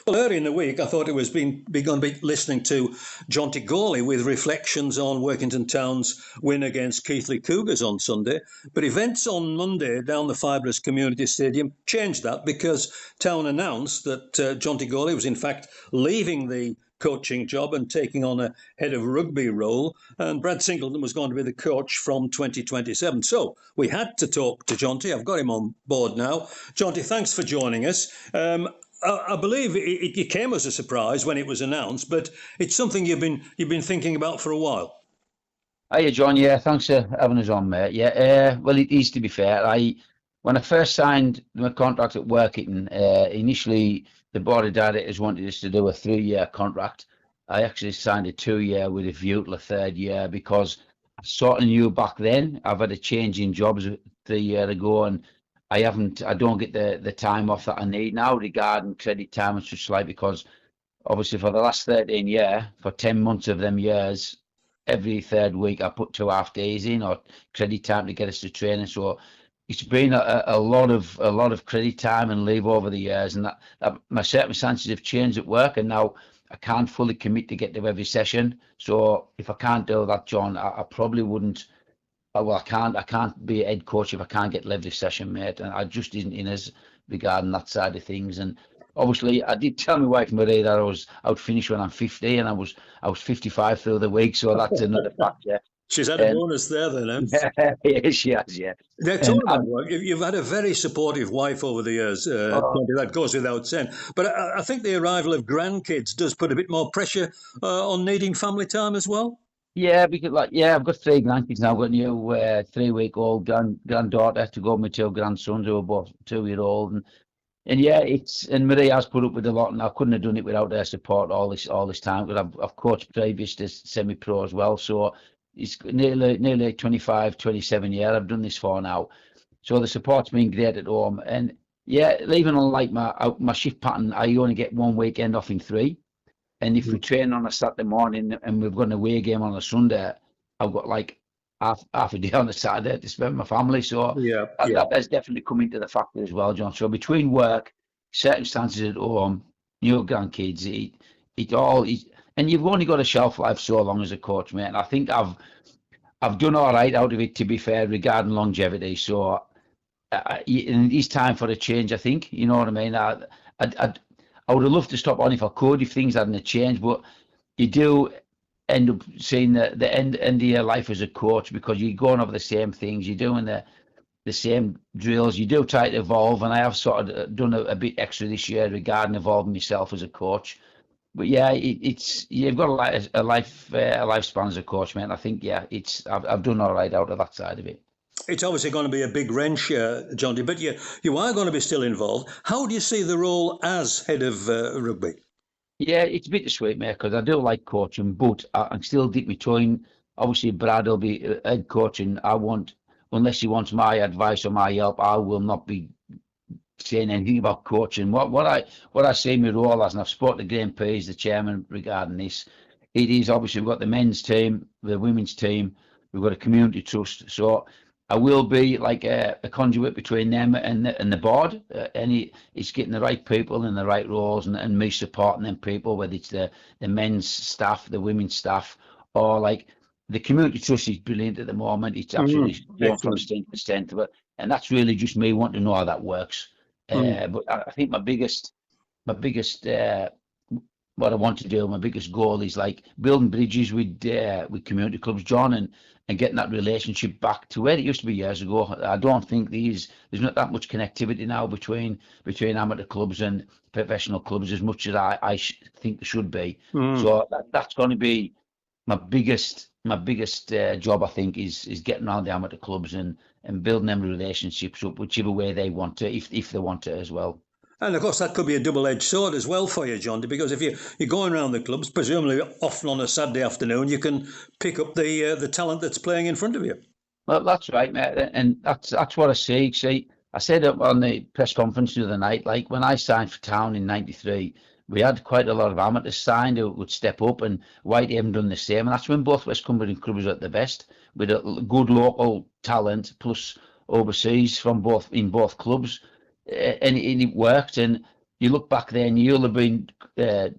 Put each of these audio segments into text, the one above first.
Well, early in the week, I thought it was going to be listening to Jonty Gorley with reflections on Workington Town's win against Keighley Cougars on Sunday. But events on Monday down the Fibrous Community Stadium changed that because Town announced that Jonty Gorley was in fact leaving the coaching job and taking on a head of rugby role, and Brad Singleton was going to be the coach from 2027. So we had to talk to Jonty. I've got him on board now. Jonty, thanks for joining us. I believe it came as a surprise when it was announced, but it's something you've been thinking about for a while. Hiya, John. Yeah, thanks for having us on, mate. Yeah, well, it is, to be fair. When I first signed my contract at Workington, initially the board of directors wanted us to do a 3-year contract. I actually signed a 2-year with a view to a 3rd year because I sort of knew back then I've had a change in jobs 3 years ago, and I don't get the time off that I need now regarding credit time and such like, because obviously for the last 13 years, for 10 months of them years, every 3rd week I put 2 half days in or credit time to get us to training. So it's been a lot of credit time and leave over the years, and that my circumstances have changed at work, and now I can't fully commit to get to every session. So if I can't do that, John, I probably wouldn't. Well, I can't be a head coach if I can't get every session, mate. And I just isn't in us regarding that side of things. And obviously, I did tell my wife Marie that I would finish when I'm 50, and I was 55 through the week. So that's another factor. She's had a bonus there, then. Yeah, she has. Yeah. Now, talking about work, you've had a very supportive wife over the years. That goes without saying. But I think the arrival of grandkids does put a bit more pressure on needing family time as well. Yeah, because I've got 3 grandkids now. I've got a new 3-week-old granddaughter to go with my 2 grandsons who are both 2-year-old, and yeah, and Marie has put up with a lot, and I couldn't have done it without their support all this time, because I've coached previous to semi-pro as well. So it's nearly 25, 27 years I've done this for now. So the support's been great at home, and yeah, even on like my shift pattern, I only get 1 weekend off in 3. And if we train on a Saturday morning and we've got an away game on a Sunday, I've got like half a day on a Saturday to spend with my family. So that has definitely come into the factor as well, John. So between work, circumstances at home, new grandkids, it all is, and you've only got a shelf life so long as a coach, mate. And I think I've done all right out of it, to be fair, regarding longevity. So it is time for a change, I think. You know what I mean? I would have loved to stop on if I could, if things hadn't changed, but you do end up seeing the end of your life as a coach, because you're going over the same things, you're doing the same drills, you do try to evolve, and I have sort of done a bit extra this year regarding evolving myself as a coach. But yeah, it's you've got a lifespan as a coach, man. I think I've done all right out of that side of it. It's obviously going to be a big wrench, Jonty, but you are going to be still involved. How do you see the role as head of rugby? Yeah, it's bittersweet, mate, because I do like coaching, but I can still dip my toe in. Obviously, Brad will be head coaching. Unless he wants my advice or my help, I will not be saying anything about coaching. What I see my role as, and I've spoken to Graham Pease, the chairman, regarding this, it is obviously we've got the men's team, the women's team, we've got a community trust. So I will be like a conduit between them and the board, and it's getting the right people in the right roles, and me supporting them people, whether it's the men's staff, the women's staff, or like the community trust is brilliant at the moment. It's absolutely going from strength to strength, and that's really just me wanting to know how that works. But I think my biggest what I want to do, my biggest goal is like building bridges with community clubs, John, and getting that relationship back to where it used to be years ago. I don't think there's not that much connectivity now between amateur clubs and professional clubs as much as I think there should be. So that's going to be my biggest job, I think, is getting around the amateur clubs and building them relationships up whichever way they want to, if they want to as well. And of course, that could be a double-edged sword as well for you, Jonty, because if you're going around the clubs, presumably often on a Saturday afternoon, you can pick up the talent that's playing in front of you. Well, that's right, mate, and that's what I see. See, I said up on the press conference the other night, like when I signed for Town in '93, we had quite a lot of amateurs signed who would step up, and Whitey haven't done the same. And that's when both West Cumberland clubs were at the best, with a good local talent plus overseas from both clubs. And it worked, and you look back then, you'll have been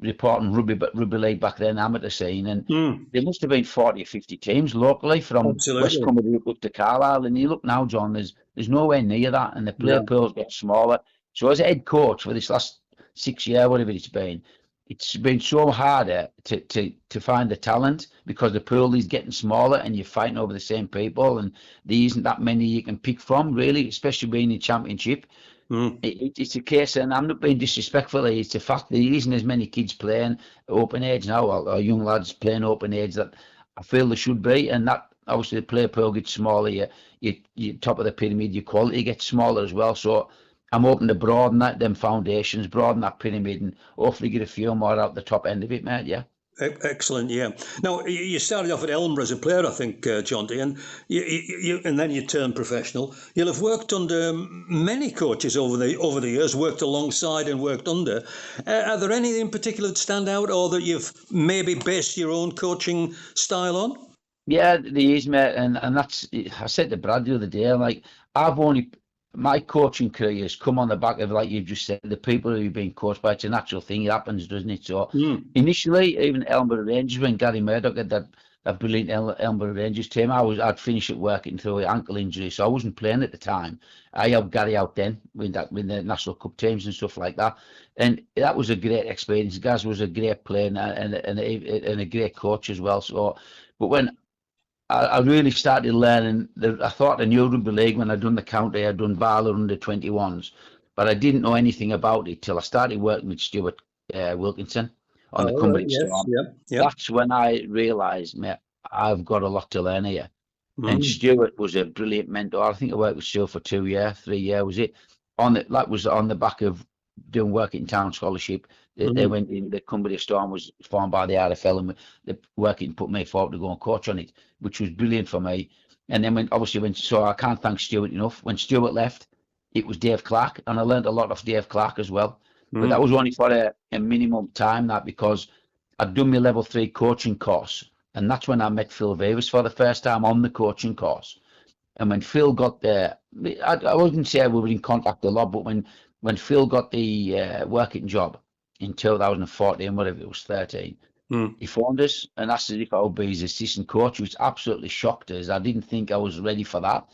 reporting rugby league back then, amateur scene, and there must have been 40 or 50 teams locally from West Absolutely. Cumberland up to Carlisle. And you look now, John, there's nowhere near that, and the player No. pools get smaller. So as a head coach for this last 6 years, whatever it's been so harder to find the talent because the pool is getting smaller and you're fighting over the same people, and there isn't that many you can pick from, really, especially being in championship. It's a case, and I'm not being disrespectful, it's a fact that there isn't as many kids playing open age now, or young lads playing open age that I feel there should be, and that obviously the player pool gets smaller, you top of the pyramid, your quality gets smaller as well. So I'm hoping to broaden them foundations, broaden that pyramid, and hopefully get a few more out the top end of it, mate. Yeah. Excellent, yeah. Now, you started off at Ellenborough as a player, I think, Jonty, and and then you turned professional. You'll have worked under many coaches over the years, worked alongside and worked under. Are there any in particular that stand out, or that you've maybe based your own coaching style on? Yeah, there is, mate, and that's, I said to Brad the other day, like, my coaching career has come on the back of, like you've just said, the people who've been coached by. It's a natural thing, it happens, doesn't it? So initially, even Ellenborough Rangers, when Gary Murdoch had that brilliant Ellenborough Rangers team, I'd finished at Workington through an ankle injury, so I wasn't playing at the time. I helped Gary out then with the National Cup teams and stuff like that, and that was a great experience. Gaz was a great player and a great coach as well. So, but when I really started learning, I thought I knew rugby league when I'd done the county, I'd done Barlow under 21s, but I didn't know anything about it till I started working with Stuart Wilkinson on the Cumberland Storm. Yep. That's when I realised, mate, I've got a lot to learn here. And Stuart was a brilliant mentor. I think I worked with Stuart for 2 years, 3 years, was it? That was on the back of doing Workington Town scholarship. They went in, the Cumbria Storm was formed by the RFL, and the Workington put me forward to go and coach on it, which was brilliant for me. And then so I can't thank Stuart enough. When Stuart left, it was Dave Clark, and I learned a lot off Dave Clark as well. But that was only for a minimum time, because I'd done my level 3 coaching course, and that's when I met Phil Vivas for the first time on the coaching course. And when Phil got there, I wouldn't say we were in contact a lot, but when Phil got the Workington job in 2014, whatever it was, 13, he phoned us and asked us if I would be his assistant coach, which absolutely shocked us. I didn't think I was ready for that,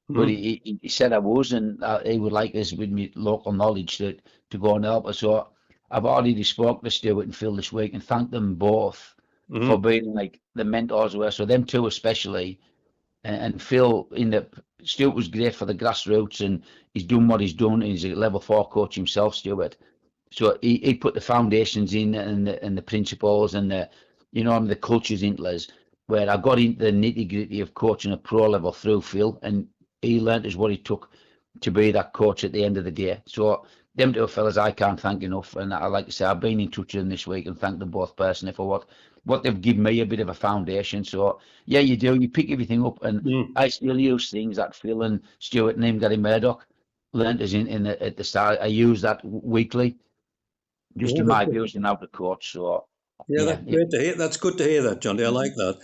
but he said I was, and he would like us with me local knowledge to go and help us. So I've already spoken to Stuart and Phil this week and thanked them both for being like the mentors were. So them two especially, and Phil Stuart was great for the grassroots, and he's done what he's done. He's a level 4 coach himself, Stuart. So he put the foundations in, and the principles and the cultures into us, where I got into the nitty gritty of coaching a pro level through Phil, and he learnt us what it took to be that coach at the end of the day. So them two fellas I can't thank enough, and I like to say I've been in touch with them this week and thank them both personally for what they've given me, a bit of a foundation. So yeah, you pick everything up, and I still use things that Phil and Stuart and him, Gary Murdoch, learnt us at the start. I use that weekly, just in my views and how to coach. So that's great to hear. That's good to hear that, Jonty. I like that.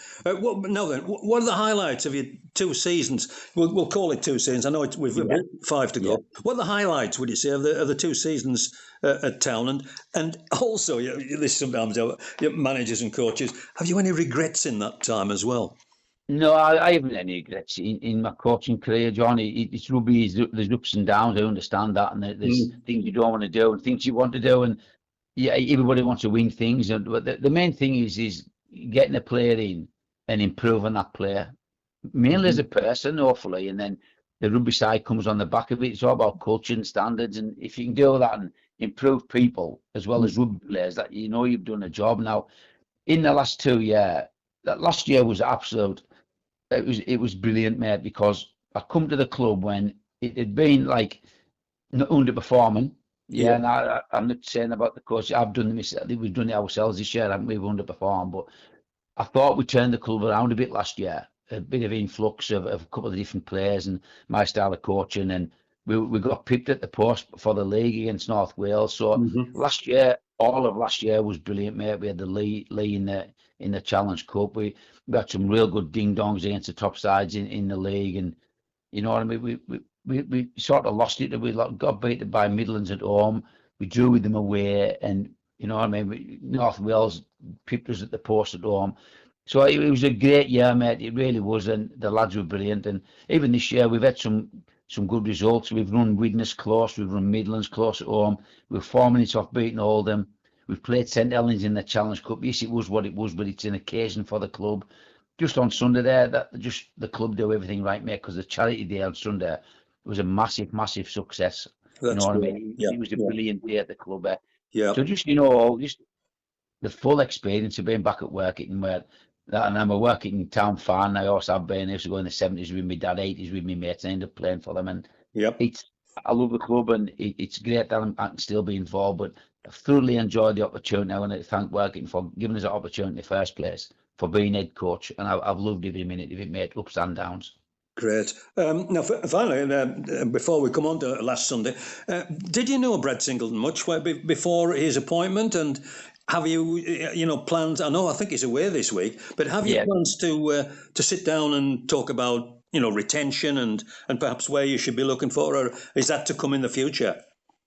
Now then, what are the highlights of your 2 seasons? We'll call it 2 seasons. I know we've about 5 to go. Yeah. What are the highlights, would you say, of the 2 seasons at Town? And also, this sometimes managers and coaches, have you any regrets in that time as well? No, I haven't any regrets in my coaching career, John. It's rugby. There's ups and downs. I understand that, and there's things you don't want to do and things you want to do, and yeah, everybody wants to win things. But the main thing is getting a player in and improving that player, mainly as a person, hopefully, and then the rugby side comes on the back of it. It's all about culture and standards, and if you can do that and improve people as well as rugby players, that you've done a job. Now, in the last 2 years, that last year was absolute. It was brilliant, mate, because I come to the club when it had been like underperforming. Yeah, and I'm not saying about the coach. I've done this. We've done it ourselves this year, haven't we? We've underperformed, but I thought we turned the club around a bit last year. A bit of influx of a couple of different players and my style of coaching, and we got picked at the post for the league against North Wales. So last year, all of last year was brilliant, mate. We had the Lee in the Challenge Cup. We got some real good ding dongs against the top sides in the league, and you know what I mean. We sort of lost it. We got beaten by Midlands at home. we drew with them away, and you know what I mean. North Wales pipped us at the post at home. So it was a great year, mate. It really was, and the lads were brilliant. And even this year, we've had some good results. We've run Widnes close, we've run Midlands close at home. We're 4 minutes off beating Oldham. We've played St Helens in the Challenge Cup. Yes, it was what it was, but it's an occasion for the club. Just on Sunday there, that just the club do everything right, mate, because the charity day on Sunday was a massive, massive success. That's you know what great. I mean? Yeah, It was a yeah, brilliant day at the club there. yeah. So just, just the full experience of being back at Workington, where and I'm a Workington Town fan. I also have been. I used to go in the 70s with my dad, 80s with my mates, and I ended up playing for them. And Yep. I love the club, and it's great that I can still be involved. But I've thoroughly enjoyed the opportunity. I want to thank Workington for giving us that opportunity in the first place, for being head coach, and I've loved every minute of it, mate, ups and downs. Great. Now, finally, before we come on to last Sunday, did you know Brad Singleton much before his appointment? And have you, plans? I think he's away this week, but have you plans to sit down and talk about, retention and perhaps where you should be looking for, or is that to come in the future?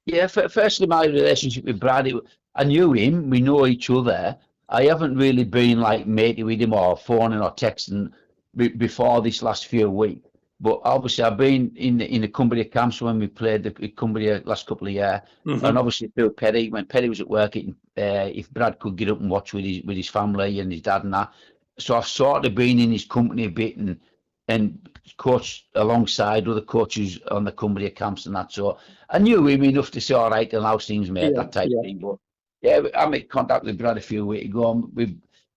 Yeah, firstly, my relationship with Brad, I knew him. We know each other. I haven't really been like matey with him or phoning or texting before this last few weeks. But obviously, I've been in the Cumbria camps when we played the Cumbria last couple of years, and obviously through Perry, when Perry was at work, if Brad could get up and watch with his family and his dad and that. So I've sort of been in his company a bit and coached alongside other coaches on the Cumbria camps and that. So I knew him enough to say, all right, and how's things, mate, that type of thing. But yeah, I made contact with Brad a few weeks ago.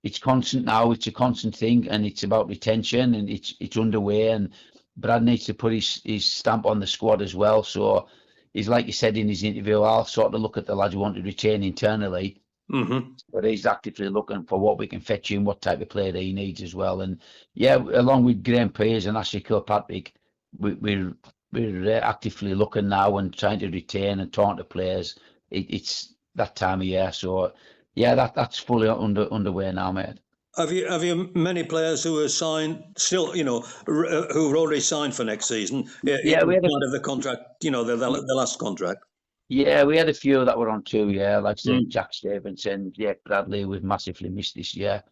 It's constant now. It's a constant thing, and it's about retention, and it's underway. And Brad needs to put his stamp on the squad as well. So he's, like you said in his interview, I'll sort of look at the lads who want to retain internally. But he's actively looking for what we can fetch him, what type of player he needs as well. And yeah, along with Graham Pears and Ashley Kilpatrick, we're actively looking now and trying to retain and talk to players. It's that time of year, so yeah, that's fully underway now, mate. Have you many players who are signed still? Who've already signed for next season? Yeah, we had part of the contract. The last contract. Yeah, we had a few that were on 2 years, like say Jack Stevenson, Jake Bradley was massively missed this year.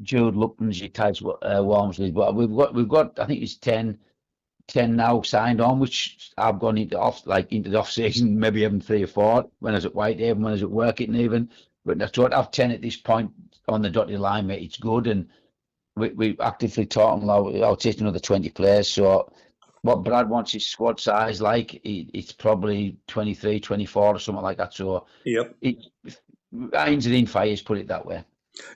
Jude Lupton's Tice Walmsley, but we've got I think it's 10 now signed on, which I've gone into the off season, maybe having 3 or 4 when I was at Whitehaven, when I was at Workington even. But I thought I've 10 at this point on the dotted line, mate. It's good, and we actively talking I'll take another 20 players. So what Brad wants his squad size like, it's probably 23, 24 or something like that. So irons are in fires, put it that way.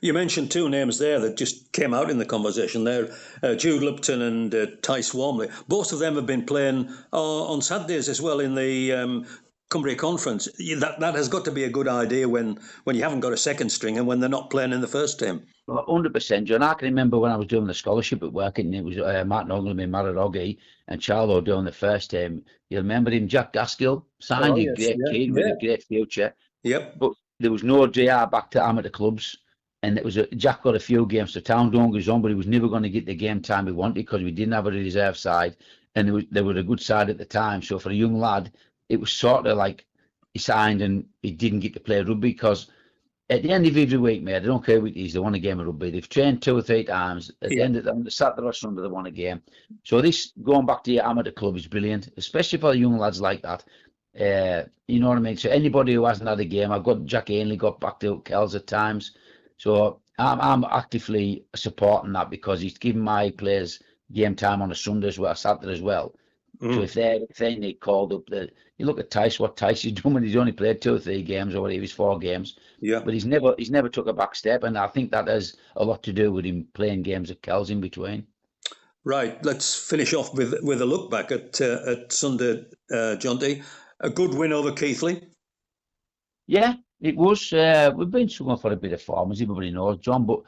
You mentioned 2 names there that just came out in the conversation there, Jude Lupton and Tice Warmley. Both of them have been playing on Saturdays as well in the Cumbria Conference. That has got to be a good idea when you haven't got a second string and when they're not playing in the first team. Well, 100%, John. I can remember when I was doing the scholarship at Workington, it was Martin Ogilvie, Mararogi, and Charlo doing the first team. You remember him, Jack Gaskill, signed a great kid with a great future. Yep. But there was no JR back to amateur clubs, and Jack got a few games to town, don't get on, but he was never going to get the game time he wanted because we didn't have a reserve side, and they were a good side at the time. So for a young lad, it was sort of like he signed and he didn't get to play rugby because at the end of every week, mate, I don't care what it is, they want a game of rugby. They've trained 2 or 3 times. At the end of the Saturday or Sunday, they want a game. So this, going back to your amateur club, is brilliant, especially for young lads like that. You know what I mean? So anybody who hasn't had a game, I've got Jack Ainley got back to Kells at times. So I'm actively supporting that because he's giving my players game time on a Sunday as well, Saturday as well. So if they need called up, you look at Tice, what Tice is doing when he's only played 2 or 3 games or whatever, 4 games. Yeah. But he's never took a back step, and I think that has a lot to do with him playing games at Kells in between. Right. Let's finish off with a look back at Sunday, Jonty. A good win over Keighley. Yeah, it was. We've been struggling for a bit of form, as everybody knows, John, but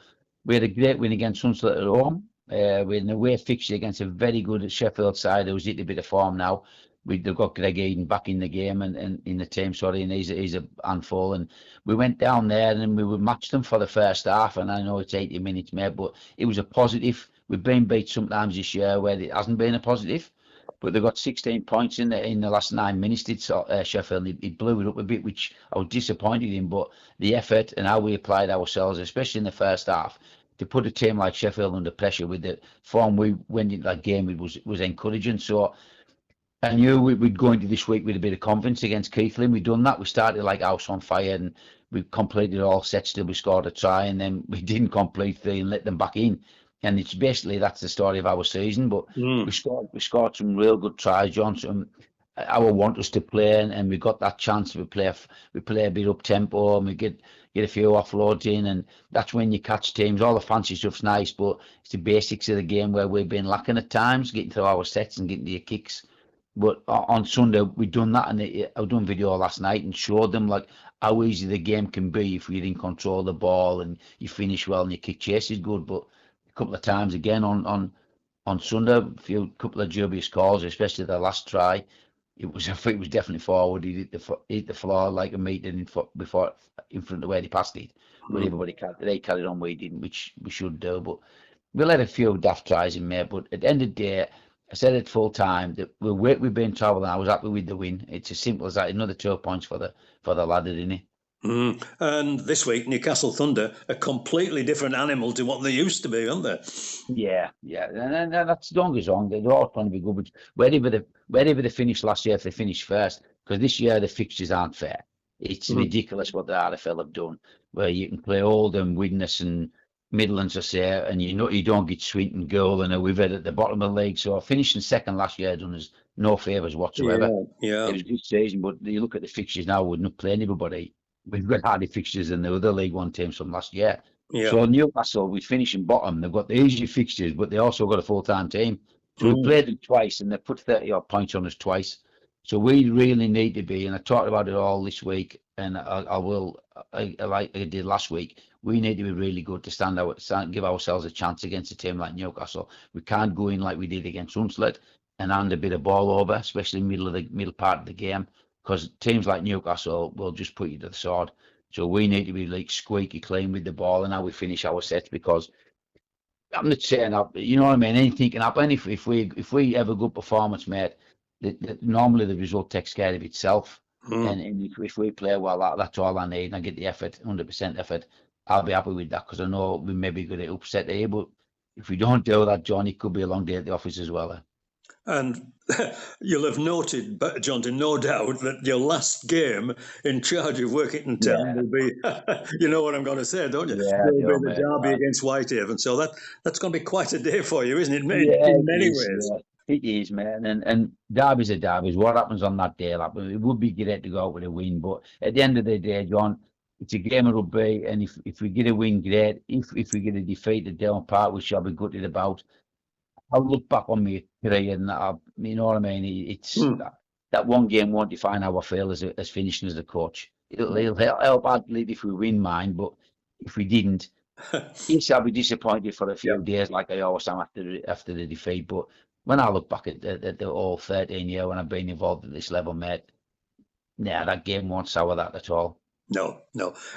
we had a great win against Sunset at home. We had an away fixture against a very good Sheffield side who's hit a bit of form now. They've got Greg Eden back in the game and in the team, and he's a handful. And we went down there and we would match them for the first half. And I know it's 80 minutes, mate, but it was a positive. We've been beat sometimes this year where it hasn't been a positive. but they got 16 points in the last 9 minutes. Did Sheffield? He blew it up a bit, which I was disappointed in. But the effort and how we applied ourselves, especially in the first half, to put a team like Sheffield under pressure with the form we went into that game, it was encouraging. So I knew we'd go into this week with a bit of confidence against Keighley. We'd done that. We started like house on fire, and we completed all sets till we scored a try, and then we didn't complete three and let them back in. And it's basically that's the story of our season. But we scored some real good tries, John. Some our want us to play, and we got that chance. We play a bit up tempo, and we get a few offloads in, and that's when you catch teams. All the fancy stuff's nice, but it's the basics of the game where we've been lacking at times, getting through our sets and getting to your kicks. But on Sunday we done that, and I done video last night and showed them like how easy the game can be if you're in control of the ball and you finish well and your kick chase is good. But a couple of times again on Sunday, a couple of dubious calls, especially the last try. It was definitely forward. He hit the floor like a meter in front of where he passed it. But everybody carried on where he didn't, which we should do. But we let a few daft tries in there. But at the end of the day, I said at full time that we've been travelling. I was happy with the win. It's as simple as that. Another 2 points for the ladder, isn't it? And this week, Newcastle Thunder, a completely different animal to what they used to be, aren't they? Yeah. And that's don't get wrong. They're all trying to be good, but wherever they finished last year, if they finished first, because this year the fixtures aren't fair. It's ridiculous what the RFL have done, where you can play Oldham, Widnes, and Midlands, I say, and you don't get Swinton, Goal, and we've had at the bottom of the league. So finishing second last year done us no favours whatsoever. Yeah. It was a good season, but you look at the fixtures now, we're not playing everybody. We've got harder fixtures than the other League One teams from last year. Yeah. So Newcastle, we finishing bottom. They've got the easy fixtures, but they also got a full-time team. So we played them twice, and they put 30-odd points on us twice. So we really need to be, and I talked about it all this week, and I will, like I did last week, we need to be really good to give ourselves a chance against a team like Newcastle. We can't go in like we did against Hunslet and hand a bit of ball over, especially middle part of the game, because teams like Newcastle will just put you to the sword. So we need to be like squeaky clean with the ball and how we finish our sets, because I'm not saying that, you know what I mean? Anything can happen. If we have a good performance, mate, normally the result takes care of itself. And if we play well, that's all I need. And I get the effort, 100% effort. I'll be happy with that, because I know we may be going to upset here. But if we don't do that, John, it could be a long day at the office as well. And you'll have noted, Jonty, no doubt, that your last game in charge of Workington Town will be, you know what I'm going to say, don't you? Yeah, will be the derby against Whitehaven. So that's going to be quite a day for you, isn't it? Yeah, in many ways. Yeah. It is, man. And derbies are derbies. What happens on that day? Like, it would be great to go out with a win. But at the end of the day, John, it's a game of rugby. And if we get a win, great. If we get a defeat at Devon Park, which I'll be gutted about, I'll look back on my career and you know what I mean? It's that one game won't define how I feel as finishing as a coach. It'll help badly if we win mine, but if we didn't, yes, I'll be disappointed for a few days, like I always am after the defeat. But when I look back at the whole 13 year when I've been involved at this level, mate, that game won't sour that at all. No.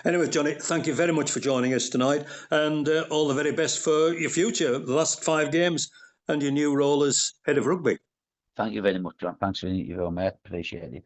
Anyway, Johnny, thank you very much for joining us tonight, and all the very best for your future, the last 5 games, and your new role as head of rugby. Thank you very much, John. Thanks for the interview, mate. Appreciate it.